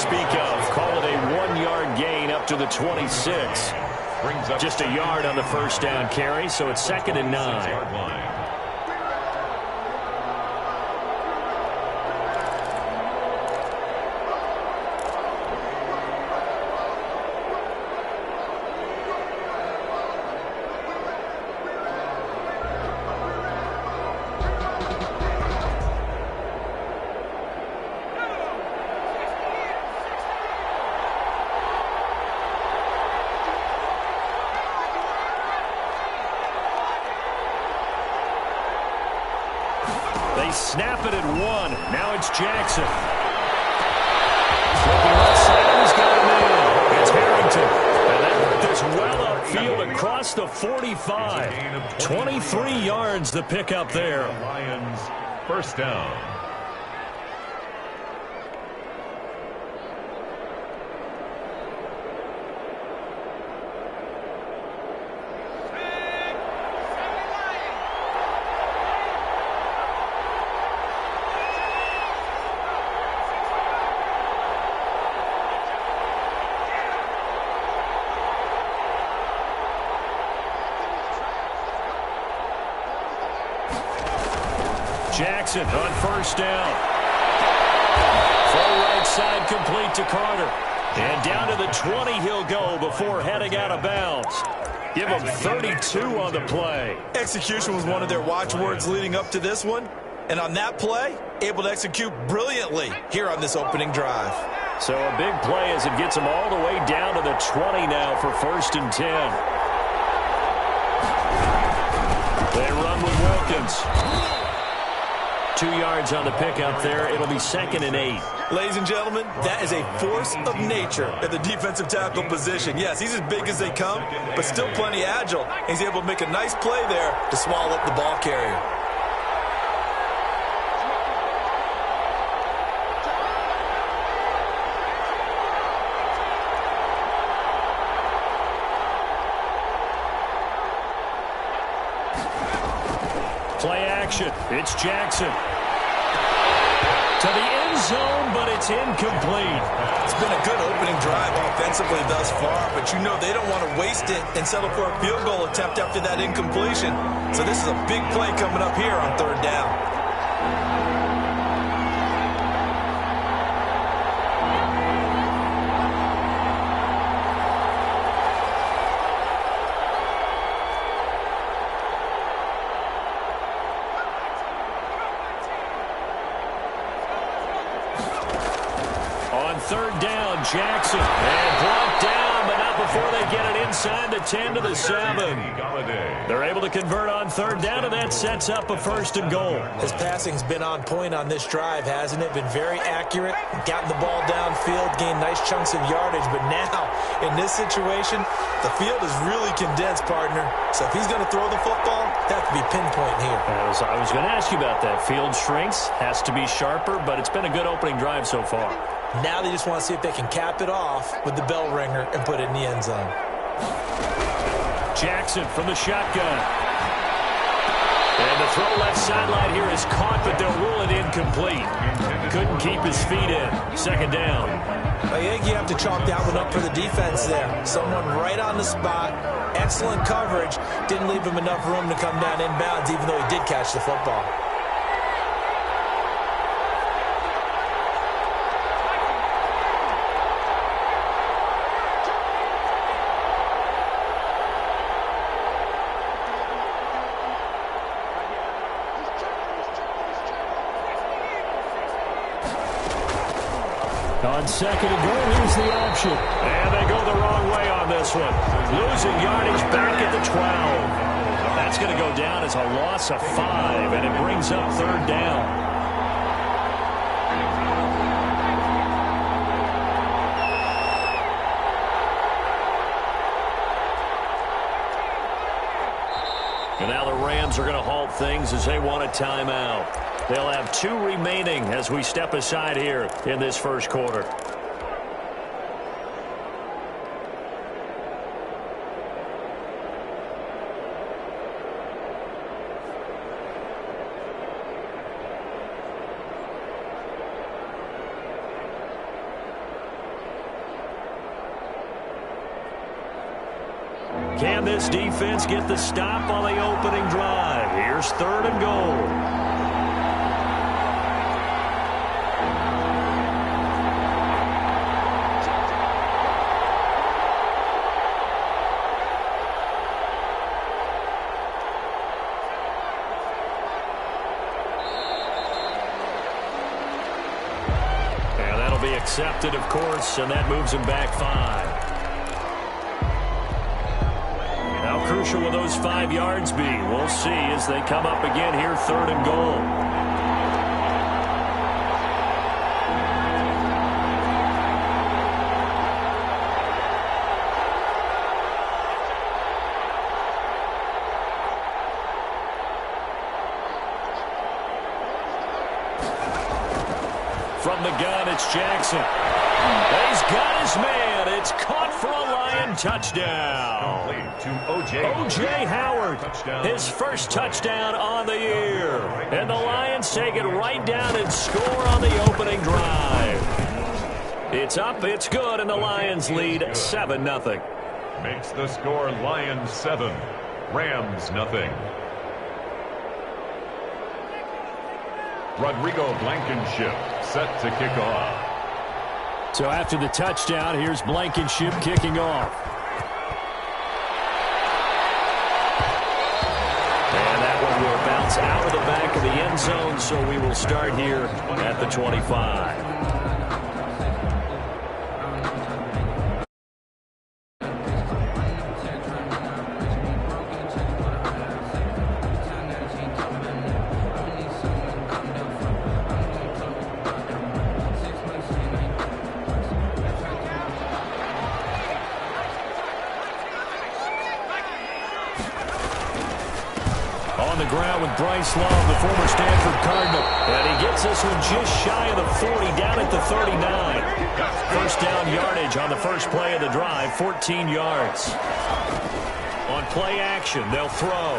speak of. Call it a 1-yard gain up to the 26. Just a yard on the first down carry, so it's 2nd and 9. They snap it at 1. Now it's Jackson. Flipping right side, he's got him in. It's Harrington. And that is well upfield across the 45. 23 yards the pickup there. Lions first down. Jackson on first down. Full right side complete to Carter. And down to the 20 he'll go before heading out of bounds. Give him 32 on the play. Execution was one of their watchwords leading up to this one. And on that play, able to execute brilliantly here on this opening drive. So a big play as it gets him all the way down to the 20 now for 1st and 10. They run with Wilkins. 2 yards on the pickup there. It'll be 2nd and 8. Ladies and gentlemen, that is a force of nature at the defensive tackle position. Yes, he's as big as they come, but still plenty agile. He's able to make a nice play there to swallow up the ball carrier. Play action. It's Jackson. To the end zone, but it's incomplete. It's been a good opening drive offensively thus far, but you know they don't want to waste it and settle for a field goal attempt after that incompletion. So this is a big play coming up here on 3rd down. On 3rd down, Jackson. And blocked down, but not before they get it inside the 10 to the 7. They're able to convert on 3rd down, and that sets up a 1st and goal. His passing's been on point on this drive, hasn't it? Been very accurate, gotten the ball downfield, gained nice chunks of yardage. But now, in this situation, the field is really condensed, partner. So if he's going to throw the football, have to be pinpoint here. I was going to ask you about that. Field shrinks, has to be sharper, but it's been a good opening drive so far. Now they just want to see if they can cap it off with the bell ringer and put it in the end zone. Jackson from the shotgun. And the throw left sideline here is caught, but they'll rule it incomplete. Couldn't keep his feet in. 2nd down. I think you have to chalk that one up for the defense there. Someone right on the spot. Excellent coverage. Didn't leave him enough room to come down inbounds, even though he did catch the football. On 2nd and goal, here's the option. And they go the wrong way on this one. Losing yardage back at the 12. That's going to go down as a loss of 5, and it brings up 3rd down. And now the Rams are going to halt things as they want a timeout. They'll have 2 remaining as we step aside here in this 1st quarter. Can this defense get the stop on the opening drive? Here's 3rd and goal. Accepted, of course, and that moves him back 5. How crucial will those 5 yards be? We'll see as they come up again here, 3rd and goal. From the gun, it's Jackson. He's got his man. It's caught for a Lion touchdown. O.J. Howard, his first touchdown on the year. And the Lions take it right down and score on the opening drive. It's up, it's good, and the Lions lead 7-0. Makes the score Lions 7, Rams nothing. Rodrigo Blankenship set to kick off. So after the touchdown, here's Blankenship kicking off. And that one will bounce out of the back of the end zone, so we will start here at the 25. Bryce Love, the former Stanford Cardinal. And he gets this one just shy of the 40, down at the 39. First down yardage on the first play of the drive, 14 yards. On play action, they'll throw.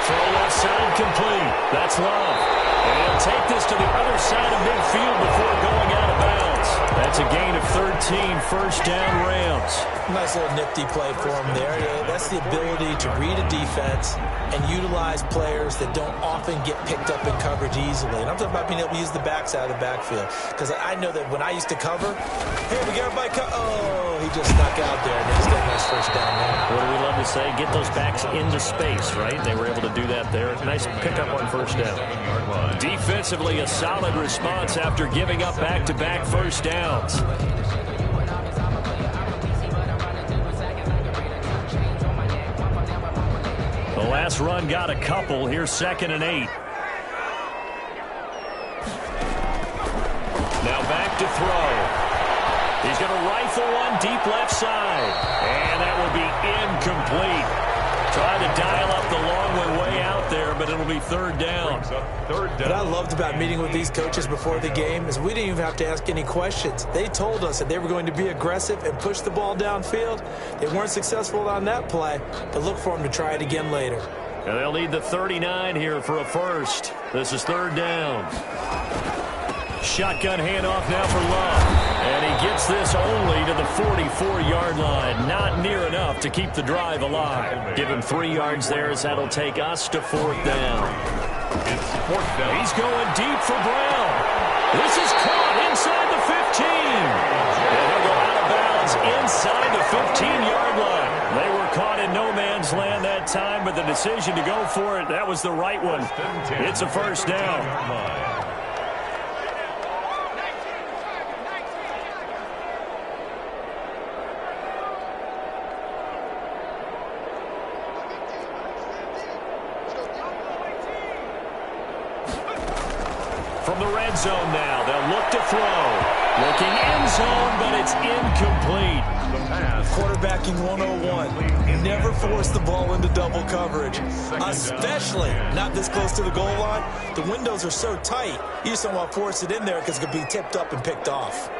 Throw left side complete. That's Love. And he'll take this to the other side of midfield before going out of bounds. That's a gain of 13, first down Rams. Nice little nifty play for him there. That's the ability to read a defense and utilize players that don't often get picked up in coverage easily. And I'm talking about being able to use the backs out of the backfield. Because I know that when I used to cover, hey, we got everybody oh, he just snuck out there and he's got a nice first down there. What do we love to say? Get those backs into space, right? They were able to do that there. Nice pickup on first down. Defensively, a solid response after giving up back-to-back first downs. The last run got a couple. Here's 2nd and 8. Now back to throw. He's going to rifle one deep left side. And that will be incomplete. Trying to dial up the long one way out there, but it'll be 3rd down. What I loved about meeting with these coaches before the game is we didn't even have to ask any questions. They told us that they were going to be aggressive and push the ball downfield. They weren't successful on that play, but look for them to try it again later. And they'll need the 39 here for a first. This is 3rd down. Shotgun handoff now for Love. And he gets this only to the 44-yard line. Not near enough to keep the drive alive. Give him 3 yards there as that'll take us to 4th down. It's 4th down. He's going deep for Brown. This is caught inside the 15. And he'll go out of bounds inside the 15-yard line. They were caught in no man's land that time, but the decision to go for it, that was the right one. It's a first down. From the red zone now, they'll look to throw. Looking end zone, but it's incomplete. Quarterbacking 101. Never force the ball into double coverage, especially not this close to the goal line. The windows are so tight, you just don't want to force it in there because it could be tipped up and picked off.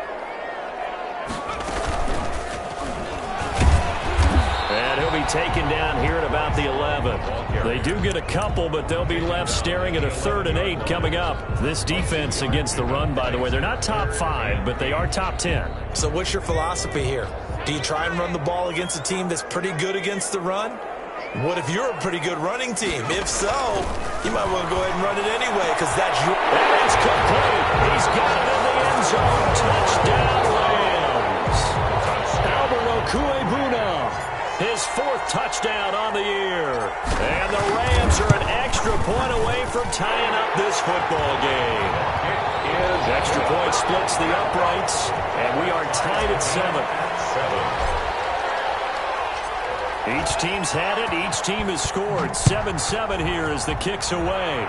And he'll be taken down here at about the 11. They do get a couple, but they'll be left staring at a 3rd and 8 coming up. This defense against the run, by the way, they're not top 5, but they are top 10. So what's your philosophy here? Do you try and run the ball against a team that's pretty good against the run? What if you're a pretty good running team? If so, you might want to go ahead and run it anyway because that's your... And it's complete. He's got it in the end zone. Touchdown, Rams. Albert Okwuegbuna, his 4th touchdown on the year. And the Rams are an extra point away from tying up this football game. Extra point splits the uprights, and we are tied at 7. Each team's had it. Each team has scored. 7-7 here as the kick's away.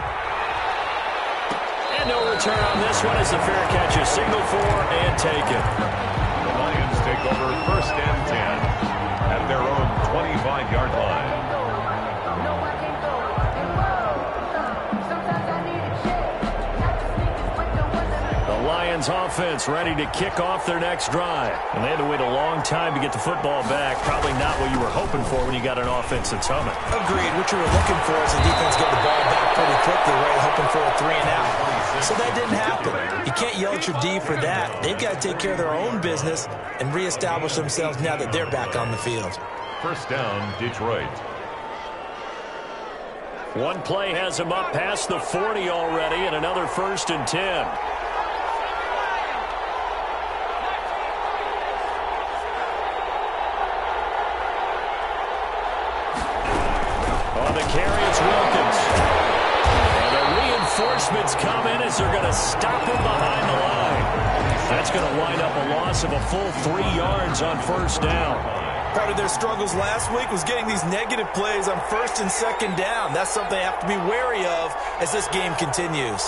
And no return on this one as the fair catch is signaled for and taken. The Lions take over 1st and 10 at their own 25-yard line. Lions offense ready to kick off their next drive. And they had to wait a long time to get the football back. Probably not what you were hoping for when you got an offense that's humming. Agreed. What you were looking for is the defense get the ball back pretty quickly, right? Hoping for a 3-and-out. So that didn't happen. You can't yell at your D for that. They've got to take care of their own business and reestablish themselves now that they're back on the field. 1st down, Detroit. One play has them up past the 40 already, and another 1st and 10. Carry, it's Wilkins. And the reinforcements come in as they're going to stop him behind the line. That's going to wind up a loss of a full 3 yards on 1st down. Part of their struggles last week was getting these negative plays on 1st and 2nd down. That's something they have to be wary of as this game continues.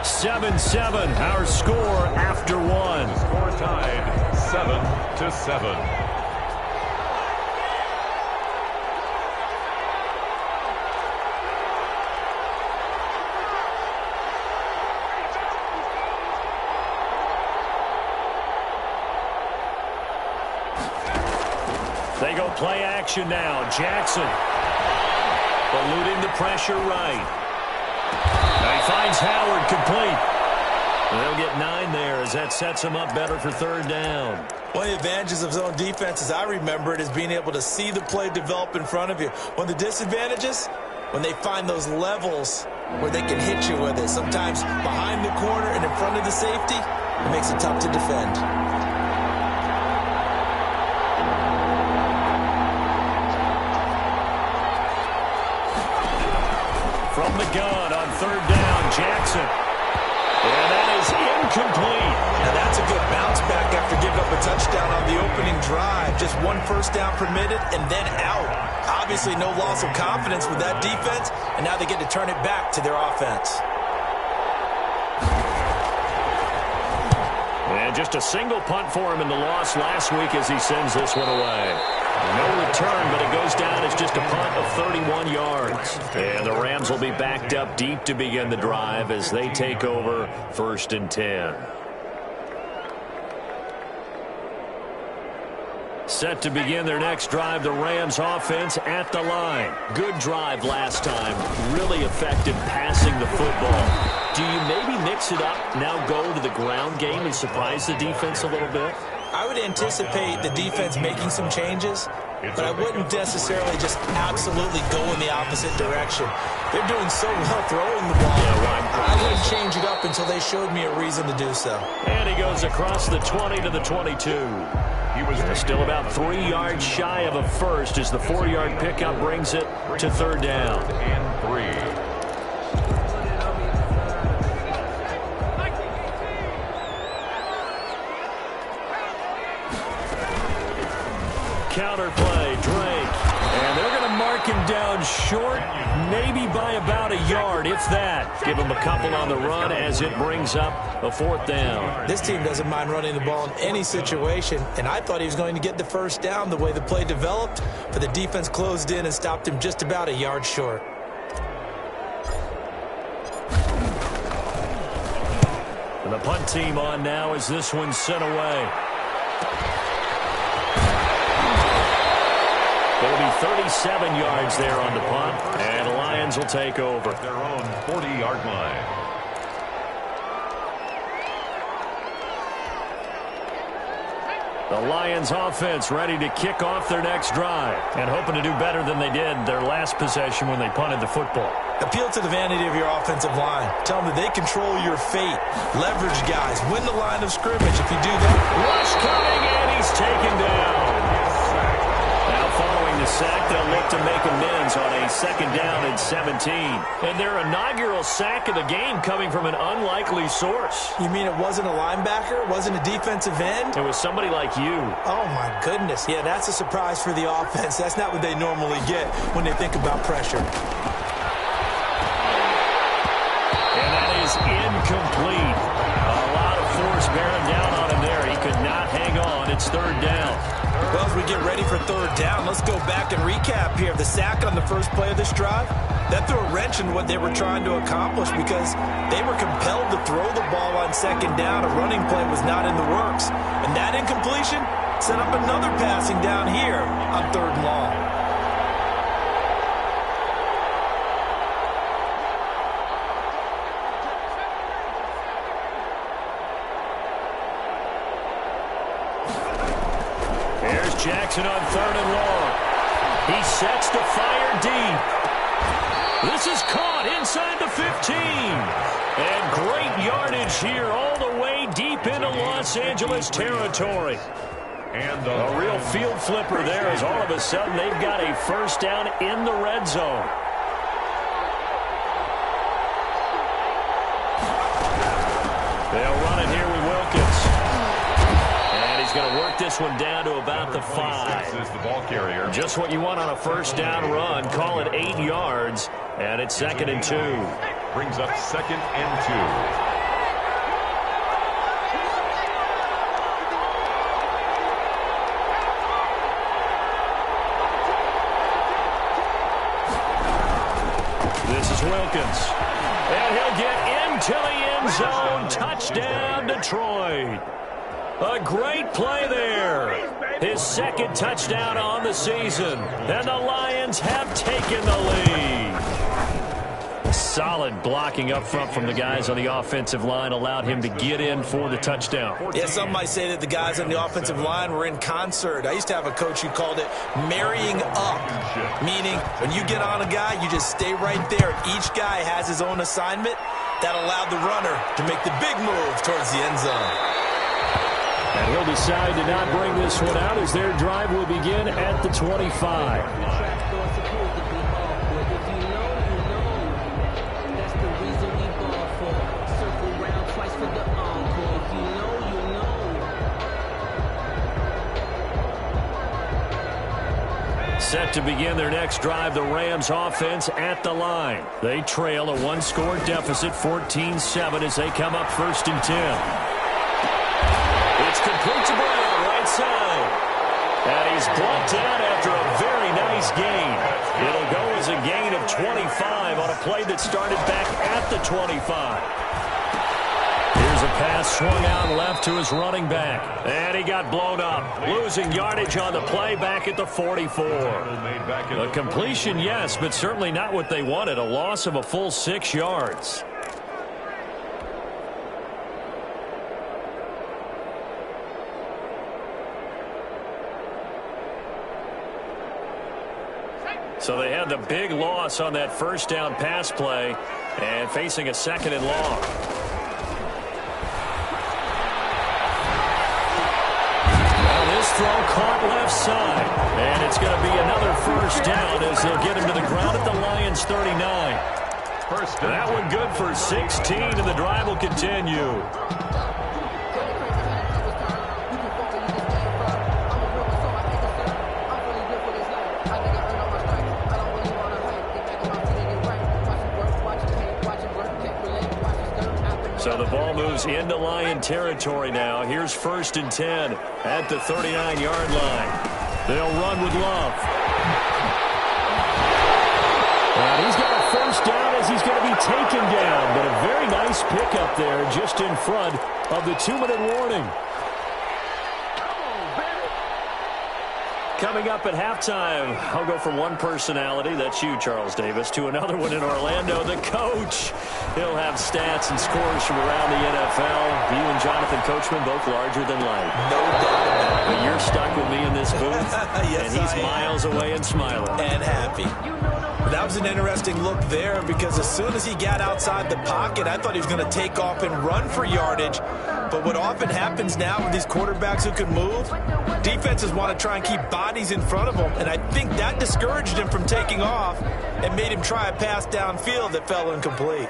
7-7, our score after 1. Score tied 7-7. They go play action now. Jackson eluding the pressure right. Now he finds Howard complete. And they'll get 9 there as that sets him up better for 3rd down. One of the advantages of zone defense, as I remember it, is being able to see the play develop in front of you. One of the disadvantages, when they find those levels where they can hit you with it. Sometimes behind the corner and in front of the safety, it makes it tough to defend. From the gun on 3rd down, Jackson. And that is incomplete. Now that's a good bounce back after giving up a touchdown on the opening drive. Just 1 1st down permitted and then out. Obviously no loss of confidence with that defense, and now they get to turn it back to their offense. And just a single punt for him in the loss last week as he sends this one away. No return, but it goes down as just a punt of 31 yards. And the Rams will be backed up deep to begin the drive as they take over 1st and 10. Set to begin their next drive, the Rams offense at the line. Good drive last time. Really effective passing the football. Do you maybe mix it up, now go to the ground game and surprise the defense a little bit? I would anticipate the defense making some changes, but I wouldn't necessarily just absolutely go in the opposite direction. They're doing so well throwing the ball. I wouldn't change it up until they showed me a reason to do so. And he goes across the 20 to the 22. He was still about 3 yards shy of a 1st as the 4-yard pickup brings it to 3rd down. And 3. Counter play, Drake. And they're going to mark him down short, maybe by about a yard, if that. Give him a couple on the run as it brings up a 4th down. This team doesn't mind running the ball in any situation, and I thought he was going to get the 1st down the way the play developed, but the defense closed in and stopped him just about a yard short. And the punt team on now as this one's sent away. It'll be 37 yards there on the punt, and the Lions will take over. Their own 40-yard line. The Lions offense ready to kick off their next drive and hoping to do better than they did their last possession when they punted the football. Appeal to the vanity of your offensive line. Tell them that they control your fate. Leverage guys. Win the line of scrimmage. If you do that. Rush coming, and he's taken down. Now following the sack, they'll look to make amends on a 2nd down and 17. And their inaugural sack of the game coming from an unlikely source. You mean it wasn't a linebacker? It wasn't a defensive end? It was somebody like you. Oh, my goodness. Yeah, that's a surprise for the offense. That's not what they normally get when they think about pressure. And that is incomplete. A lot of force bearing down on him there. He could not hang on. It's 3rd down. Well, as we get ready for 3rd down, let's go back and recap here. The sack on the first play of this drive, that threw a wrench in what they were trying to accomplish because they were compelled to throw the ball on 2nd down. A running play was not in the works. And that incompletion set up another passing down here on 3rd and long. Jackson on 3rd and long. He sets to fire deep. This is caught inside the 15. And great yardage here all the way deep into Los Angeles territory. And a real field flipper there as all of a sudden they've got a 1st down in the red zone. They'll run it here with Wilkins. Going to work this one down to about the 5. Is the ball carrier. Just what you want on a 1st down run. Call it 8 yards, and it's 2nd and 2. Brings up 2nd and 2. This is Wilkins. And he'll get into the end zone. Touchdown, Detroit. A great play there. His 2nd touchdown on the season. And the Lions have taken the lead. Solid blocking up front from the guys on the offensive line allowed him to get in for the touchdown. Yeah, some might say that the guys on the offensive line were in concert. I used to have a coach who called it marrying up, meaning when you get on a guy, you just stay right there. Each guy has his own assignment. That allowed the runner to make the big move towards the end zone. And he'll decide to not bring this one out as their drive will begin at the 25. Set to begin their next drive, the Rams offense at the line. They trail a 1-score deficit, 14-7 as they come up 1st and 10. It's complete to Brown, right side. And he's brought down after a very nice gain. It'll go as a gain of 25 on a play that started back at the 25. Here's a pass swung out left to his running back. And he got blown up. Losing yardage on the play back at the 44. A completion, yes, but certainly not what they wanted. A loss of a full 6 yards. So they had the big loss on that 1st down pass play and facing a 2nd and long. Now this throw caught left side. And it's going to be another 1st down as they'll get him to the ground at the Lions 39. That one good for 16 and the drive will continue. So the ball moves into Lion territory now. Here's 1st and 10 at the 39-yard line. They'll run with Love. And he's got a 1st down as he's going to be taken down. But a very nice pickup there just in front of the 2-minute warning. Coming up at halftime, I'll go from one personality, that's you, Charles Davis, to another one in Orlando, the coach. He'll have stats and scores from around the NFL. You and Jonathan Coachman, both larger than life. No doubt about it. But you're stuck with me in this booth, Yes, and he's miles away and smiling. And happy. That was an interesting look there because as soon as he got outside the pocket, I thought he was going to take off and run for yardage. But what often happens now with these quarterbacks who can move, defenses want to try and keep bodies in front of them. And I think that discouraged him from taking off and made him try a pass downfield that fell incomplete.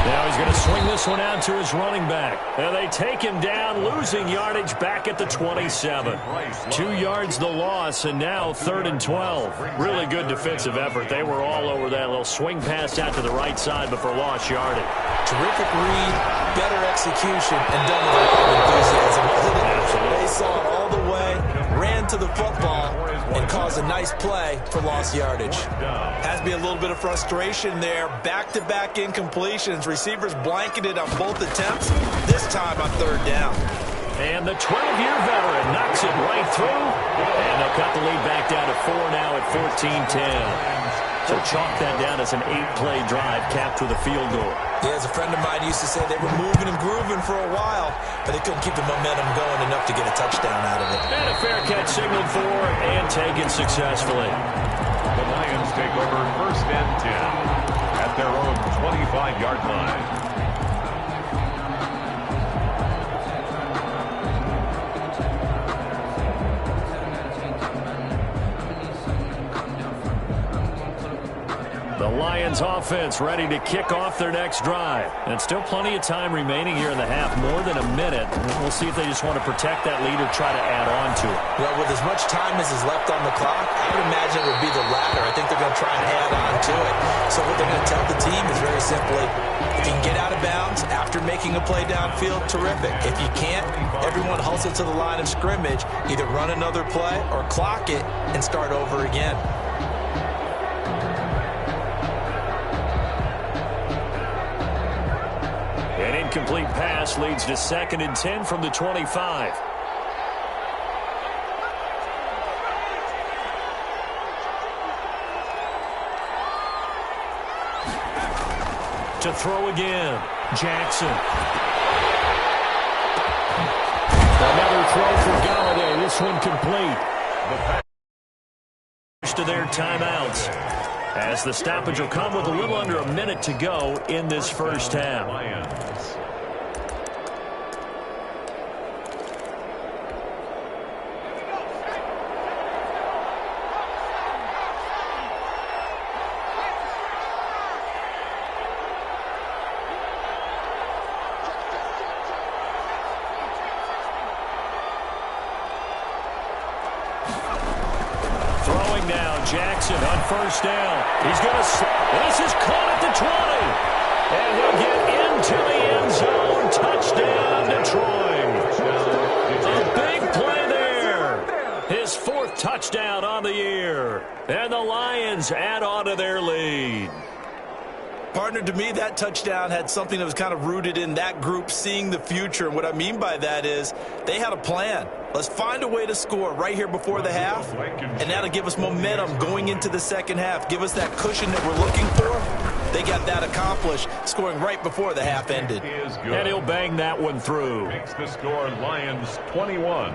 Now he's going to swing this one out to his running back. And they take him down, losing yardage back at the 27. 2 yards the loss, and now 3rd and 12. Really good defensive effort. They were all over that little swing pass out to the right side, but for lost yardage. Terrific read, better execution, and done with a lot of enthusiasm. Absolutely. They saw it all the way, ran to the football, and caused a nice play for lost yardage. Has to be a little bit of frustration there. Back-to-back incompletions. Receivers blanketed on both attempts, this time on 3rd down. And the 12-year veteran knocks it right through. And they'll cut the lead back down to 4 now at 14-10. So chalk that down as an 8-play drive capped with a field goal. Yeah, as a friend of mine used to say, they were moving and grooving for a while, but they couldn't keep the momentum going enough to get a touchdown out of it. And a fair catch signaled for and taken successfully. The Lions take over 1st and 10 at their own 25-yard line. The Lions offense ready to kick off their next drive. And still plenty of time remaining here in the half, more than a minute. We'll see if they just want to protect that lead or try to add on to it. Well, with as much time as is left on the clock, I would imagine it would be the latter. I think they're going to try and add on to it. So what they're going to tell the team is very simply, if you can get out of bounds after making a play downfield, terrific. If you can't, everyone hustle to the line of scrimmage, either run another play or clock it and start over again. An incomplete pass leads to 2nd and 10 from the 25. To throw again, Jackson. Another throw for Golladay. This one complete. To their timeouts, as the stoppage will come with a little under a minute to go in this first half. Throwing now, Jackson on 1st down. He's going to this is caught at the 20. And he'll get into the end zone. Touchdown, Detroit. A big play there. His 4th touchdown on the year. And the Lions add on to their lead. Partner, to me, that touchdown had something that was kind of rooted in that group seeing the future. And what I mean by that is they had a plan. Let's find a way to score right here before the half, and that'll give us momentum going into the second half. Give us that cushion that we're looking for. They got that accomplished, scoring right before the half ended. And he'll bang that one through. Makes the score Lions 21,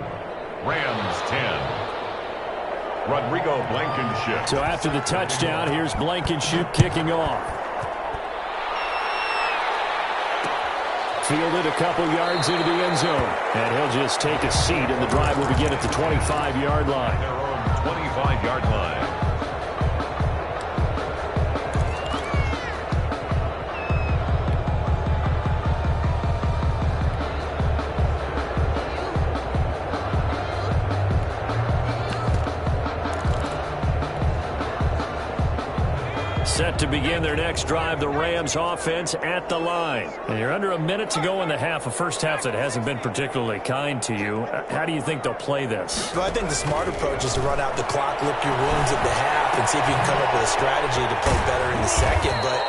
Rams 10. Rodrigo Blankenship. So after the touchdown, here's Blankenship kicking off. Fielded a couple yards into the end zone. And he'll just take a seat, and the drive will begin at the 25-yard line. Their own 25-yard line. Set to begin their next drive, the Rams offense at the line. And you're under a minute to go in the half, a first half that hasn't been particularly kind to you. How do you think they'll play this? Well, I think the smart approach is to run out the clock, lick your wounds at the half, and see if you can come up with a strategy to play better in the second. But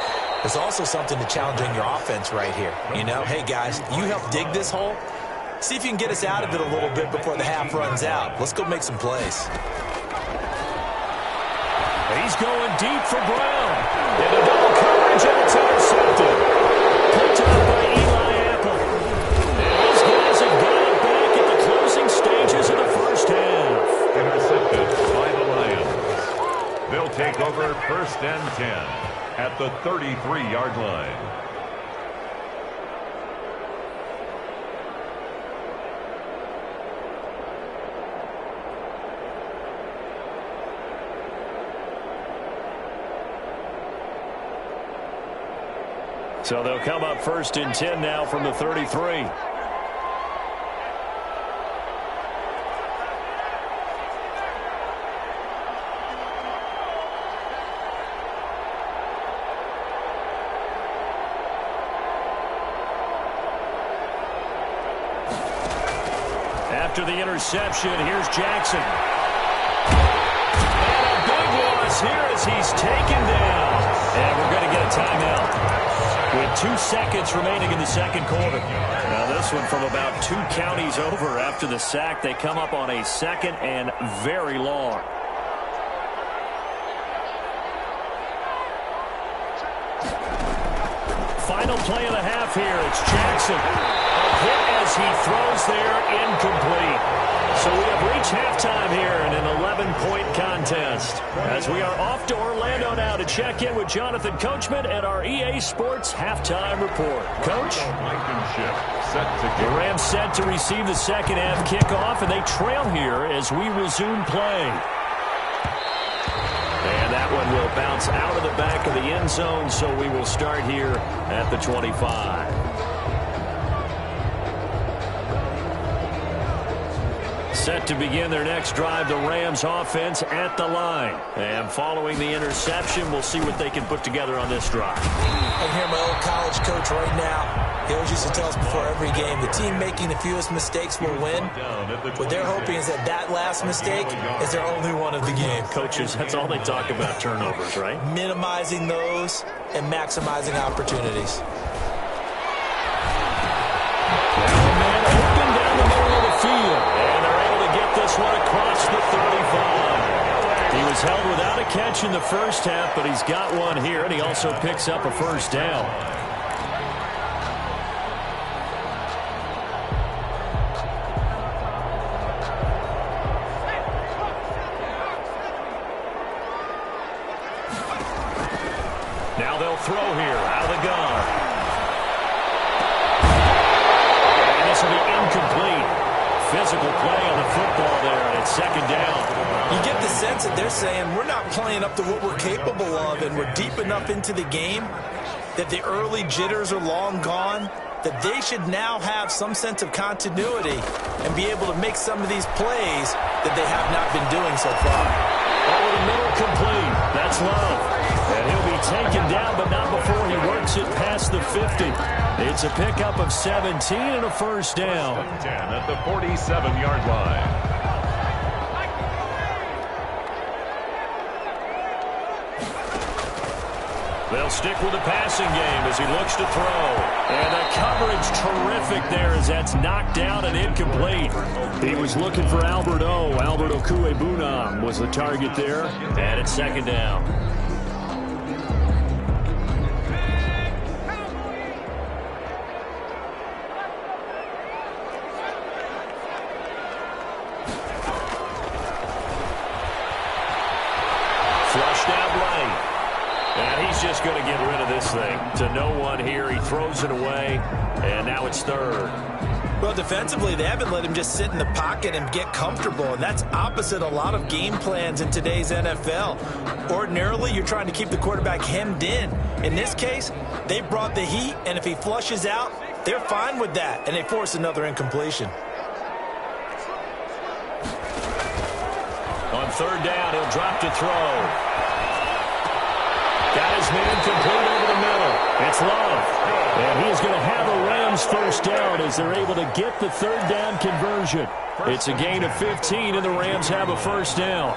There's also something to challenging your offense right here. You know, hey, guys, you help dig this hole. See if you can get us out of it a little bit before the half runs out. Let's go make some plays. He's going deep for Brown. Into double coverage, and it's intercepted. Picked up by Eli Apple. And these guys have got it back at the closing stages of the first half. Intercepted by the Lions. They'll take over 1st and 10 at the 33-yard line. So they'll come up 1st and 10 now from the 33. After the interception, here's Jackson. And a big loss here as he's taken down. And we're going to get a timeout with 2 seconds remaining in the second quarter. Now this one from about 2 counties over after the sack. They come up on a 2nd and very long. Final play of the half here. It's Jackson. A hit as he throws there, incomplete. So we have reached halftime here in an 11-point contest. As we are off to Orlando now to check in with Jonathan Coachman at our EA Sports Halftime Report. Coach? The Rams set to receive the second half kickoff, and they trail here as we resume play. And that one will bounce out of the back of the end zone, so we will start here at the 25. Set to begin their next drive, the Rams offense at the line. And following the interception, we'll see what they can put together on this drive. I hear my old college coach right now. He always used to tell us before every game, the team making the fewest mistakes will win. What they're hoping is that that last mistake is their only one of the game. Coaches, that's all they talk about, turnovers, right? Minimizing those and maximizing opportunities. Now a man open down the middle of the field. And they're able to get this one across the 35. He was held without a catch in the first half, but he's got one here, and he also picks up a first down. Now they'll throw here out of the gun. And this will be incomplete. Physical play on the football there, and it's second down. You get the sense that they're saying we're not playing up to what we're capable of, and we're deep enough into the game that the early jitters are long gone, that they should now have some sense of continuity and be able to make some of these plays that they have not been doing so far. Over the middle, complete. That's Love. And he'll be taken down, but not before he works it past the 50. It's a pickup of 17 and a first down. 10 at the 47-yard line. They'll stick with the passing game as he looks to throw. And the coverage terrific there as that's knocked down and incomplete. He was looking for Albert O. Albert Okwuegbunam was the target there. And it's second down. Flushed out right. And he's just going to get rid of this thing. To no one here. He throws it away. And now it's third. Well, defensively, they haven't let him just sit in the pocket and get comfortable. And that's opposite a lot of game plans in today's NFL. Ordinarily, you're trying to keep the quarterback hemmed in. In this case, they brought the heat. And if he flushes out, they're fine with that. And they force another incompletion. On third down, he'll drop to throw. Got his man complete over the middle. It's Love. And he's going to have a Rams first down as they're able to get the third down conversion. It's a gain of 15, and the Rams have a first down.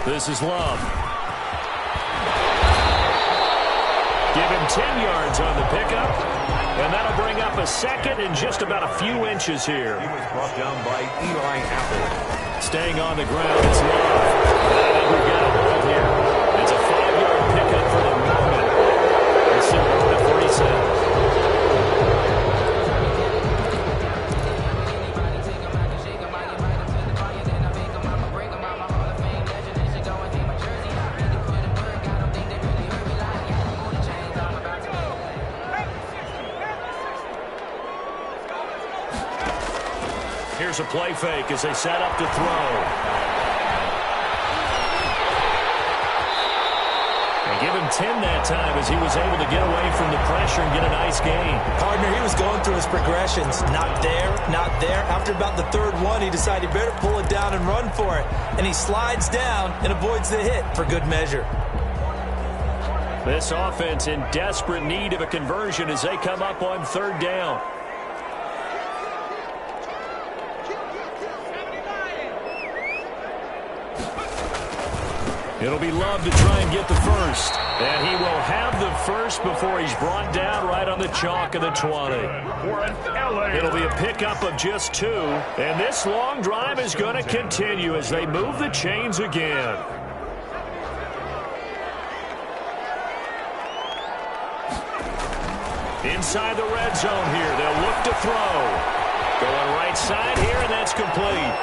This is Love. Give him 10 yards on the pickup, and that'll bring up a second in just about a few inches here. He was brought down by Eli Apple. Staying on the ground, it's Love. I think we've got a hold here. It's a 5-yard pickup for the moment. It's similar to the 47. Here's a play fake as they set up to throw. And give him 10 that time as he was able to get away from the pressure and get a nice gain. Partner, he was going through his progressions. Not there, not there. After about the third one, he decided he better pull it down and run for it. And he slides down and avoids the hit for good measure. This offense in desperate need of a conversion as they come up on third down. It'll be Love to try and get the first. And he will have the first before he's brought down right on the chalk of the 20. It'll be a pickup of just 2. And this long drive is going to continue as they move the chains again. Inside the red zone here. They'll look to throw. Going right side here, and that's complete.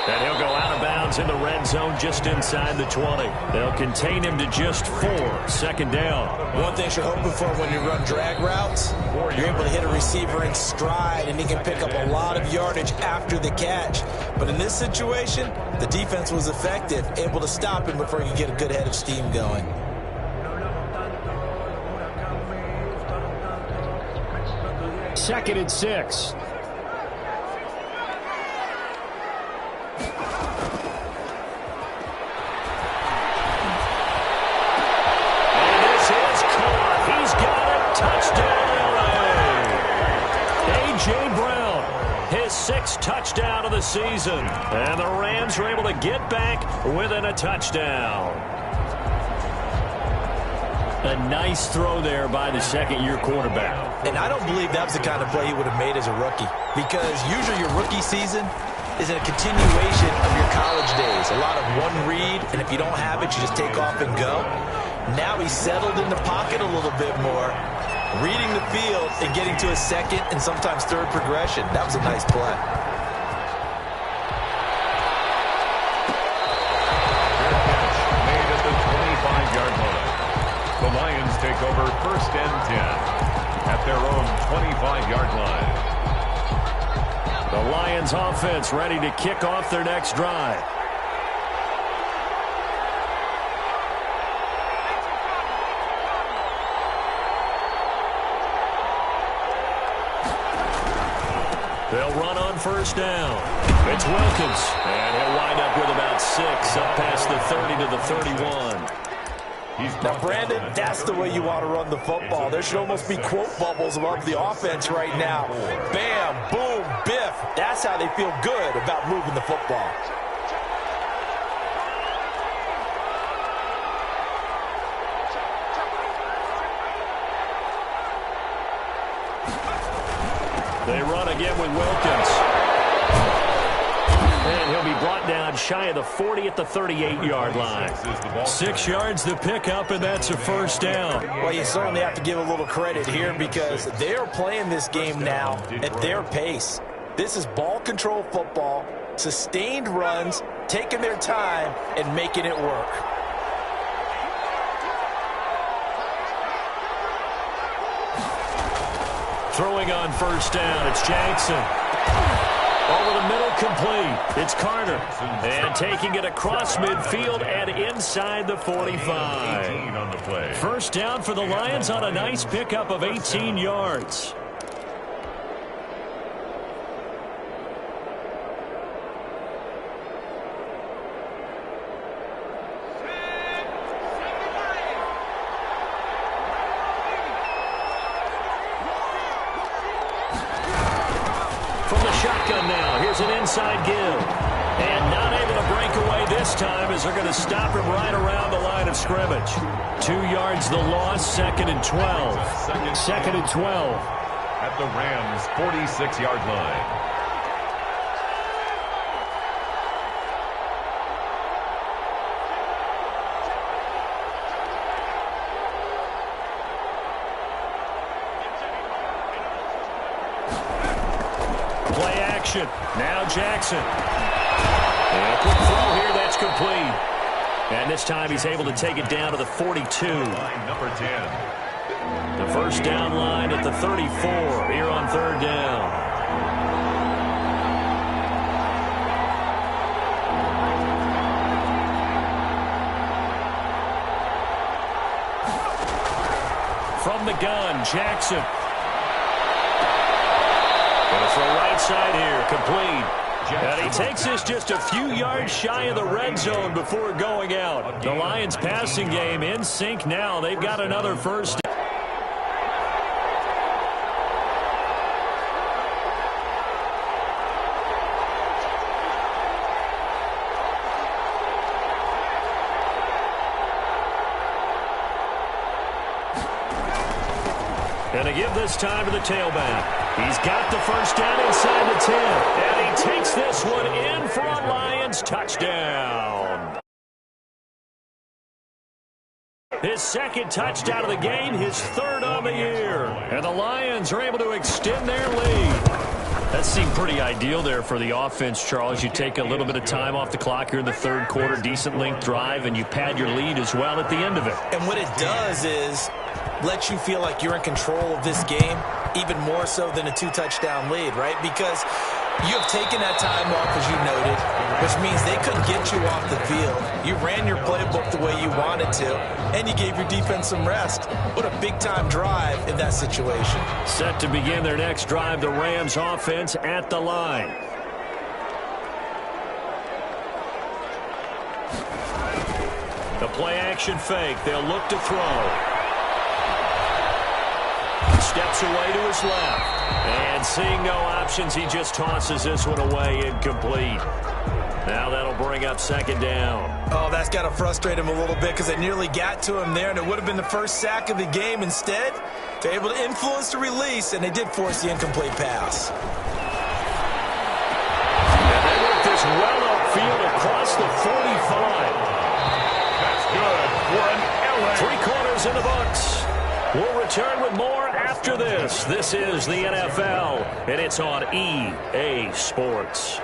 And he'll go out of bounds in the red zone just inside the 20. They'll contain him to just 4. Second down. One thing you're hoping for when you run drag routes, you're able to hit a receiver in stride, and he can pick up a lot of yardage after the catch. But in this situation, the defense was effective, able to stop him before he could get a good head of steam going. Second and 6. Sixth touchdown of the season. And the Rams are able to get back within a touchdown. A nice throw there by the second-year quarterback. And I don't believe that was the kind of play he would have made as a rookie. Because usually your rookie season is a continuation of your college days. A lot of one read, and if you don't have it, you just take off and go. Now he's settled in the pocket a little bit more, reading the field and getting to a second and sometimes third progression. That was a nice play. Made at the 25-yard line. The Lions take over first and 10 at their own 25-yard line. The Lions offense ready to kick off their next drive. They'll run on first down. It's Wilkins, and he'll wind up with about 6 up past the 30 to the 31. Now, Brandon, that's the way you want to run the football. There should almost be quote bubbles above the offense right now. Bam, boom, biff. That's how they feel good about moving the football. They run again with Wilkins. And he'll be brought down shy of the 40 at the 38-yard line. 6 yards the pickup, and that's a first down. Well, you certainly have to give a little credit here because they are playing this game now at their pace. This is ball control football, sustained runs, taking their time, and making it work. Throwing on first down, it's Jackson. Over the middle, complete. It's Carter. And taking it across midfield and inside the 45. First down for the Lions on a nice pickup of 18 yards. Shotgun now. Here's an inside give. And not able to break away this time as they're going to stop him right around the line of scrimmage. 2 yards the loss, 2nd and 12. 2nd and 12. At the Rams' 46-yard line. Play action. Now Jackson. And a quick throw here. That's complete. And this time he's able to take it down to the 42. Number 10. The first down line at the 34 here on 3rd down. From the gun, Jackson. Going to throw right side here, complete. And he takes this just a few yards shy of the red zone before going out. The Lions passing game in sync now. They've got another first. And to give this time to the tailback. He's got the first down inside the 10. And he takes this one in for a Lions touchdown. His 2nd touchdown of the game, his 3rd on the year. And the Lions are able to extend their lead. That seemed pretty ideal there for the offense, Charles. You take a little bit of time off the clock here in the 3rd quarter, decent length drive, and you pad your lead as well at the end of it. And what it does is let you feel like you're in control of this game, even more so than a 2-touchdown lead, right? Because you have taken that time off, as you noted, which means they couldn't get you off the field. You ran your playbook the way you wanted to, and you gave your defense some rest. What a big-time drive in that situation. Set to begin their next drive, the Rams offense at the line. The play-action fake. They'll look to throw. Steps away to his left. And seeing no options, he just tosses this one away, incomplete. Now that'll bring up 2nd down. Oh, that's got to frustrate him a little bit because it nearly got to him there, and it would have been the first sack of the game. Instead, they're able to influence the release, and they did force the incomplete pass. And they work this well upfield across the 45. That's good for an LA. 3 quarters in the books. We'll return with more after this. This is the NFL, and it's on EA Sports.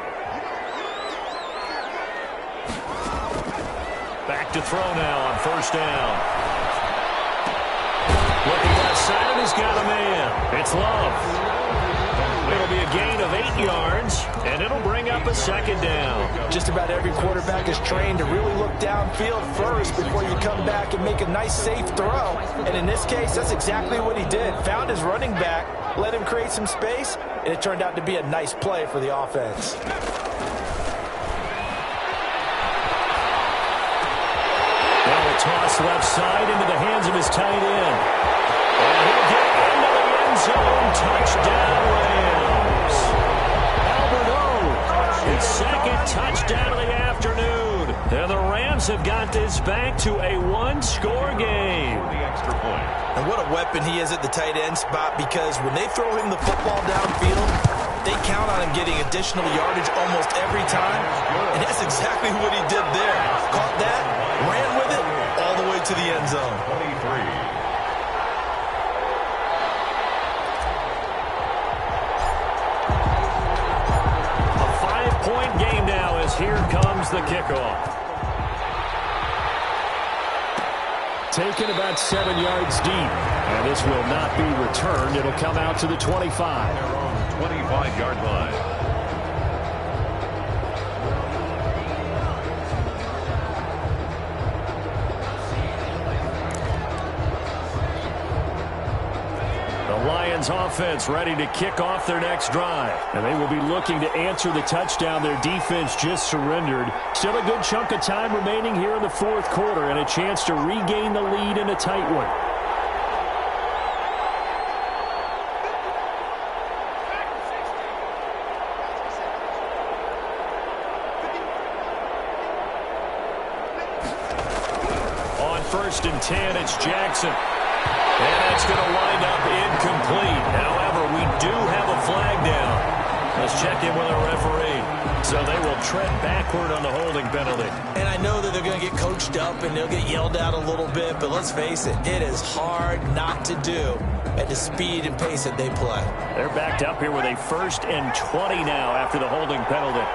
Back to throw now on 1st down. Looking left side, and he's got a man. It's Love. It'll be a gain of 8 yards, and it'll bring up a 2nd down. Just about every quarterback is trained to really look downfield first before you come back and make a nice, safe throw. And in this case, that's exactly what he did. Found his running back, let him create some space, and it turned out to be a nice play for the offense. Now a toss left side into the hands of his tight end. And he'll get into the end zone. Touchdown, Rams. Albert O, his 2nd touchdown of the afternoon. And the Rams have got this back to a 1-score game. The extra point. And what a weapon he is at the tight end spot, because when they throw him the football downfield, they count on him getting additional yardage almost every time. And that's exactly what he did there. Caught that, ran with it, all the way to the end zone. 23. Point game now as here comes the kickoff. Taken about 7 yards deep. And this will not be returned. It'll come out to the 25. Their own 25-yard line. The Lions offense ready to kick off their next drive. And they will be looking to answer the touchdown their defense just surrendered. Still a good chunk of time remaining here in the 4th quarter and a chance to regain the lead in a tight one. first and 10. It's Jackson. And that's going to wind up incomplete. However, we do have a flag down. Let's check in with our referee. So they will tread backward on the holding penalty. And I know that they're going to get coached up and they'll get yelled at a little bit, but let's face it, it is hard not to do at the speed and pace that they play. They're backed up here with a first and 20 now after the holding penalty.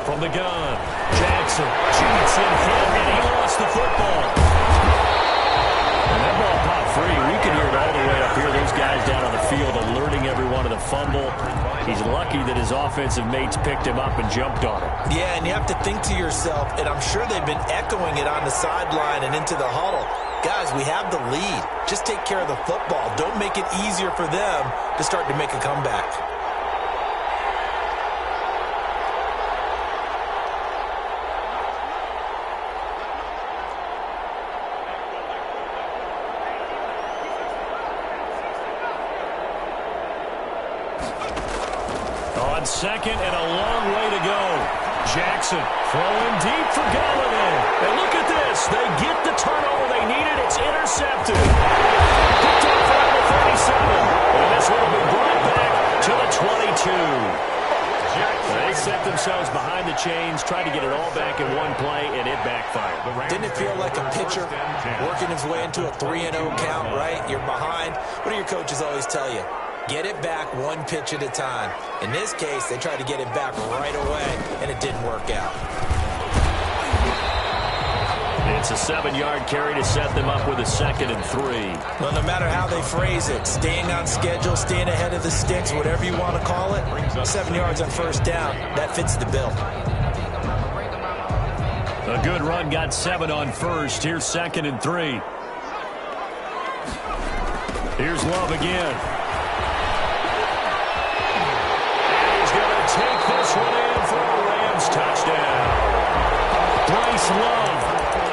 From the gun, Jackson cheats in front, and he lost the football. And that ball popped free. We can hear it all the way up here. Those guys down on the field alerting everyone of the fumble. He's lucky that his offensive mates picked him up and jumped on him. Yeah, and you have to think to yourself, and I'm sure they've been echoing it on the sideline and into the huddle. Guys, we have the lead. Just take care of the football. Don't make it easier for them to start to make a comeback. On second and a long way to go. Jackson throwing deep for Golladay. And look at this. They get the turnover they needed. It's intercepted. Picked up around the 37. And this one will be brought back to the 22. They set themselves behind the chains, tried to get it all back in one play, and it backfired. Didn't it feel like a pitcher working his way into a 3-0 count, right? You're behind. What do your coaches always tell you? Get it back one pitch at a time. In this case, they tried to get it back right away, and it didn't work out. It's a 7-yard carry to set them up with a 2nd and 3. Well, no matter how they phrase it, staying on schedule, staying ahead of the sticks, whatever you want to call it, 7 yards on first down, that fits the bill. A good run got 7 on first. Here's 2nd and 3. Here's Love again. Take this one in for a Rams touchdown. Bryce Love,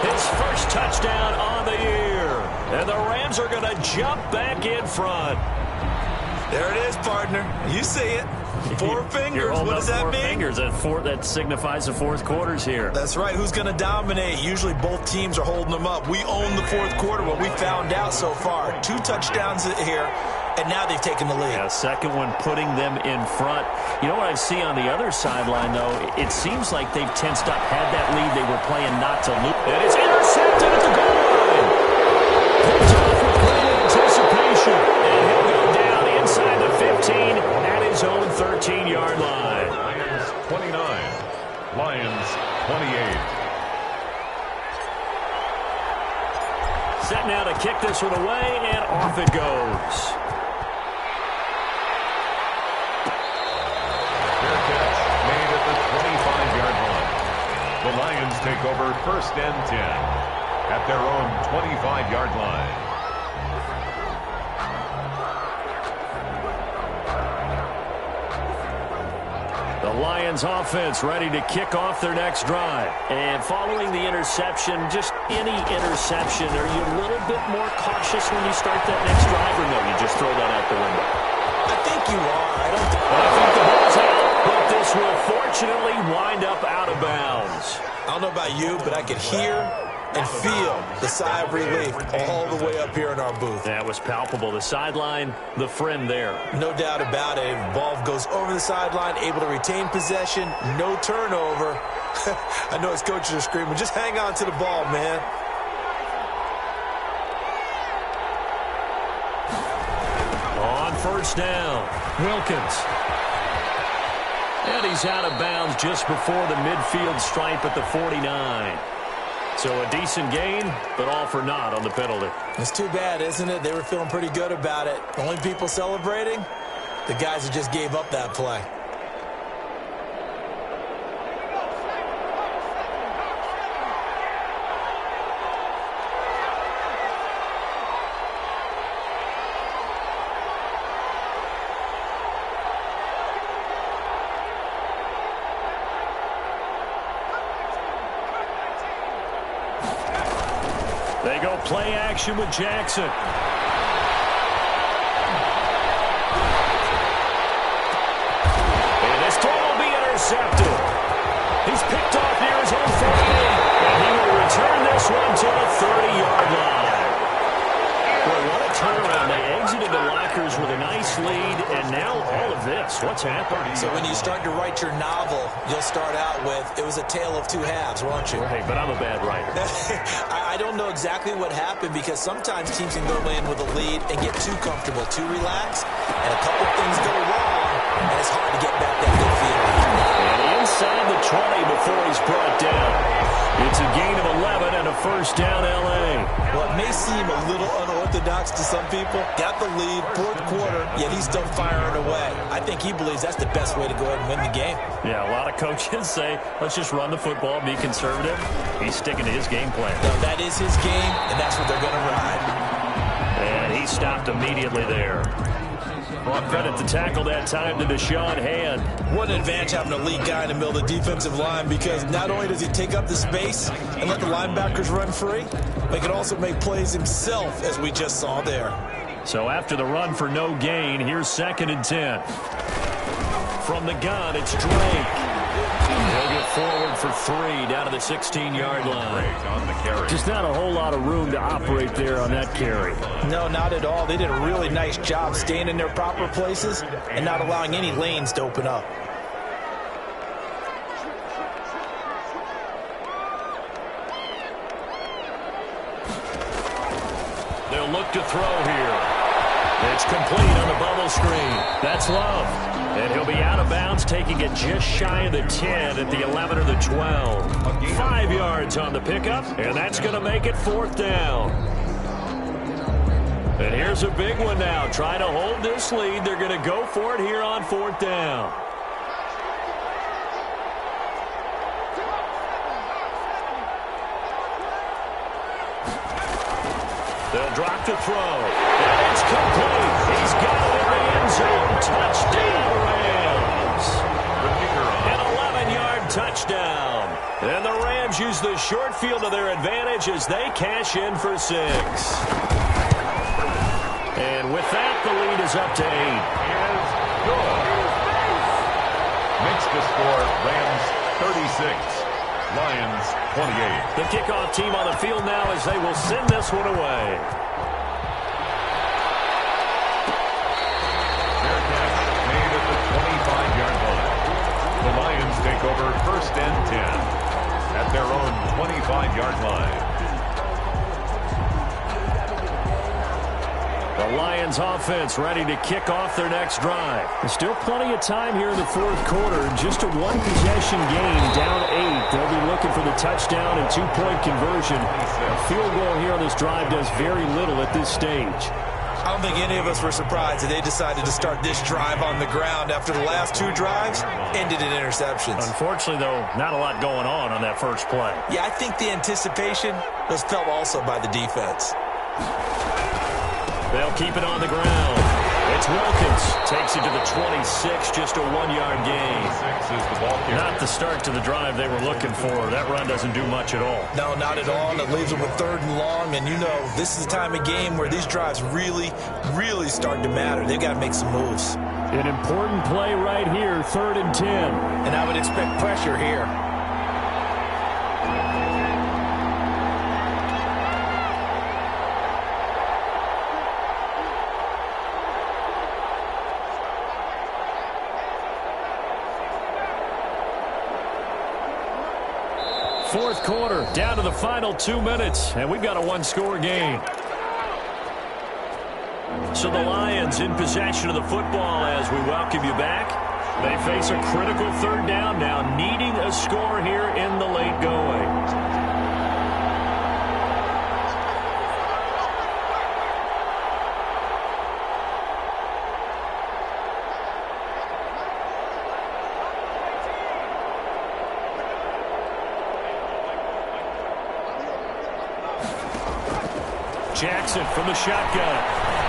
his first touchdown on the year. And the Rams are going to jump back in front. There it is, partner. You see it. 4 fingers. What does that mean? Fingers. That signifies the fourth quarter's here. That's right. Who's going to dominate? Usually both teams are holding them up. We own the fourth quarter, what we found out so far. 2 touchdowns here. And now they've taken the lead. Yeah, second one putting them in front. You know what I see on the other sideline, though? It seems like they've tensed up, had that lead. They were playing not to lose. And it's intercepted at the goal line. Picked off with great anticipation. And he'll go down inside the 15 at his own 13-yard line. Lions 29. Lions 28. Set now to kick this one away, and off it goes. The Lions take over first and 10 at their own 25-yard line. The Lions offense ready to kick off their next drive. And following the interception, just any interception, are you a little bit more cautious when you start that next drive, or no, you just throw that out the window? I think you are. I think the ball's out, but this will fortunately wind up out of bounds. I don't know about you, but I could hear and feel the sigh of relief all the way up here in our booth. That was palpable. The sideline, the friend there. No doubt about it. Ball goes over the sideline, able to retain possession, no turnover. I know his coaches are screaming, just hang on to the ball, man. On first down, Wilkins. And he's out of bounds just before the midfield stripe at the 49. So a decent gain, but all for naught on the penalty. It's too bad, isn't it? They were feeling pretty good about it. Only people celebrating? The guys who just gave up that play. go play action with Jackson. And this throw will be intercepted. He's picked off near his own 48, and he will return this one to the 30-yard line. Well, what a turnaround. They exited the lockers with a nice lead, and now all of this. What's happening? So when you start to write your novel, you'll start out with, it was a tale of two halves, won't you? Right, but I'm a bad writer. I don't know exactly what happened because sometimes teams can go in with a lead and get too comfortable, too relaxed, and a couple things go wrong, and it's hard to get back that good feeling. And inside the 20 before he's brought down. It's a gain of 11 and a first down, L.A. Well, it may seem a little unorthodox to some people. Got the lead, fourth quarter, yet he's still firing away. I think he believes that's the best way to go ahead and win the game. Yeah, a lot of coaches say, let's just run the football, be conservative. He's sticking to his game plan. No, that is his game, and that's what they're going to ride. And he stopped immediately there. Well, credit to tackle that time to Deshaun Hand. What an advantage having a lead guy in the middle of the defensive line, because not only does he take up the space and let the linebackers run free, but he can also make plays himself, as we just saw there. So after the run for no gain, here's 2nd and 10. From the gun, it's Drake. He'll get forward for 3 down to the 16-yard line. On the carry. Just not a whole lot of room to operate there on that carry. No, not at all. They did a really nice job staying in their proper places and not allowing any lanes to open up. They'll look to throw here. It's complete on the bubble screen. That's Love. And he'll be out of bounds, taking it just shy of the 10 at the 11 or the 12. 5 yards on the pickup, and that's going to make it 4th down. And here's a big one now. Trying to hold this lead. They're going to go for it here on 4th down. They'll drop to throw. And it's complete. He's got it in the end zone. Touchdown, Rams. An 11-yard touchdown. And the Rams use the short field to their advantage as they cash in for 6. And with that, the lead is up to 8. Is good. Makes the score Rams 36. Lions 28. The kickoff team on the field now as they will send this one away. Fair catch made at the 25-yard line. The Lions take over 1st and 10 at their own 25-yard line. The Lions offense ready to kick off their next drive. There's still plenty of time here in the 4th quarter. Just a 1-possession game, down 8. They'll be looking for the touchdown and 2-point conversion. A field goal here on this drive does very little at this stage. I don't think any of us were surprised that they decided to start this drive on the ground after the last 2 drives ended in interceptions. Unfortunately, though, not a lot going on that first play. Yeah, I think the anticipation was felt also by the defense. They'll keep it on the ground. It's Wilkins. Takes it to the 26, just a 1-yard gain. 6 is the ball carrier. Not the start to the drive they were looking for. That run doesn't do much at all. No, not at all. And it leaves them with 3rd and long. And you know, this is the time of game where these drives really, really start to matter. They've got to make some moves. An important play right here, 3rd and 10. And I would expect pressure here. Fourth quarter, down to the final 2 minutes, and we've got a 1-score game. So the Lions in possession of the football as we welcome you back. They face a critical 3rd down now, needing a score here in the late going. Jackson from the shotgun.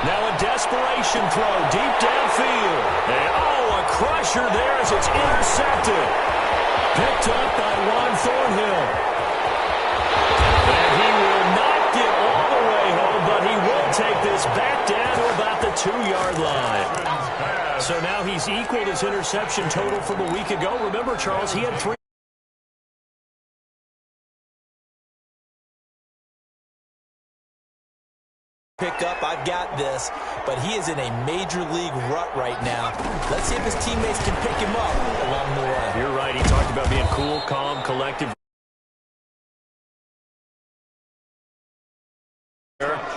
Now a desperation throw deep downfield. And a crusher there as it's intercepted. Picked up by Juan Thornhill. And he will not get all the take this back down to about the 2-yard line. So now he's equaled his interception total from a week ago. Remember, Charles, he had 3. Pick up, I've got this, but he is in a major league rut right now. Let's see if his teammates can pick him up along the way. You're right. He talked about being cool, calm, collective.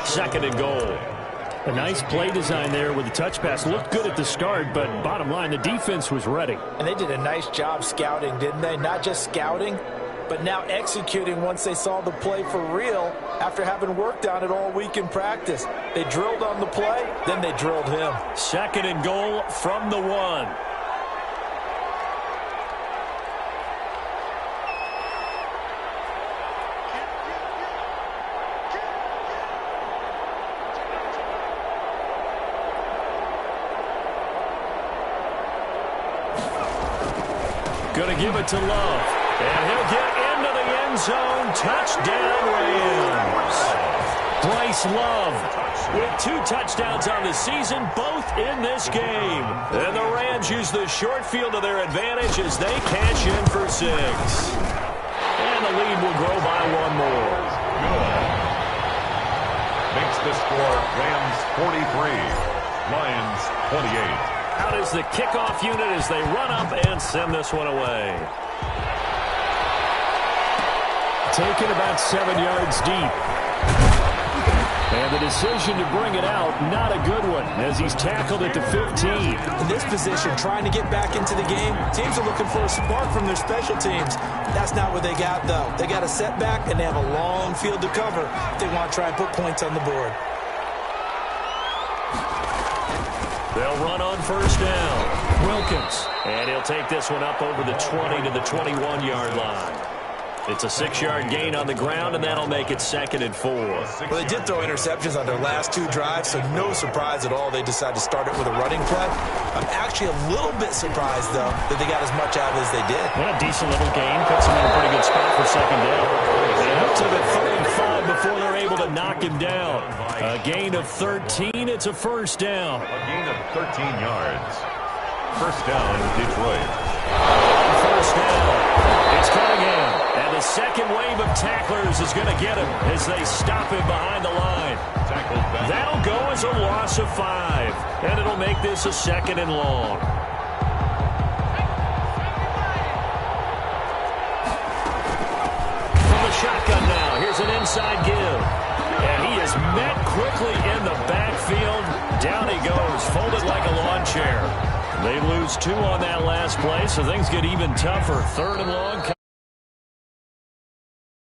Second and goal. A nice play design there with the touch pass. Looked good at the start, but bottom line, the defense was ready. And they did a nice job scouting, didn't they? Not just scouting, but now executing once they saw the play for real after having worked on it all week in practice. They drilled on the play, then they drilled him. Second and goal from the 1. Going to give it to Love. And he'll get into the end zone. Touchdown, Rams. Bryce Love with 2 touchdowns on the season, both in this game. And the Rams use the short field to their advantage as they cash in for 6. And the lead will grow by 1 more. Good. Makes the score Rams 43, Lions 28. Out is the kickoff unit as they run up and send this one away. Taken about 7 yards deep. And the decision to bring it out, not a good one, as he's tackled at the 15. In this position, trying to get back into the game, teams are looking for a spark from their special teams. That's not what they got, though. They got a setback, and they have a long field to cover if they want to try and put points on the board. They'll run on first down. Wilkins. And he'll take this one up over the 20 to the 21-yard line. It's a 6-yard gain on the ground, and that'll make it 2nd and 4. Well, they did throw interceptions on their last 2 drives, so no surprise at all they decided to start it with a running play. I'm actually a little bit surprised, though, that they got as much out of it as they did. What a decent little gain. Puts them in a pretty good spot for 2nd down. And up to the 3rd and 5 before they're able to knock him down. A gain of 13. It's a first down. A gain of 13 yards. First down, Detroit. First down. It's Cunningham. And the second wave of tacklers is going to get him as they stop him behind the line. That'll go as a loss of 5. And it'll make this a 2nd and long. From the shotgun now. Here's an inside give. And he is met quickly in the backfield. Down he goes, folded like a lawn chair. They lose 2 on that last play, so things get even tougher. 3rd and long.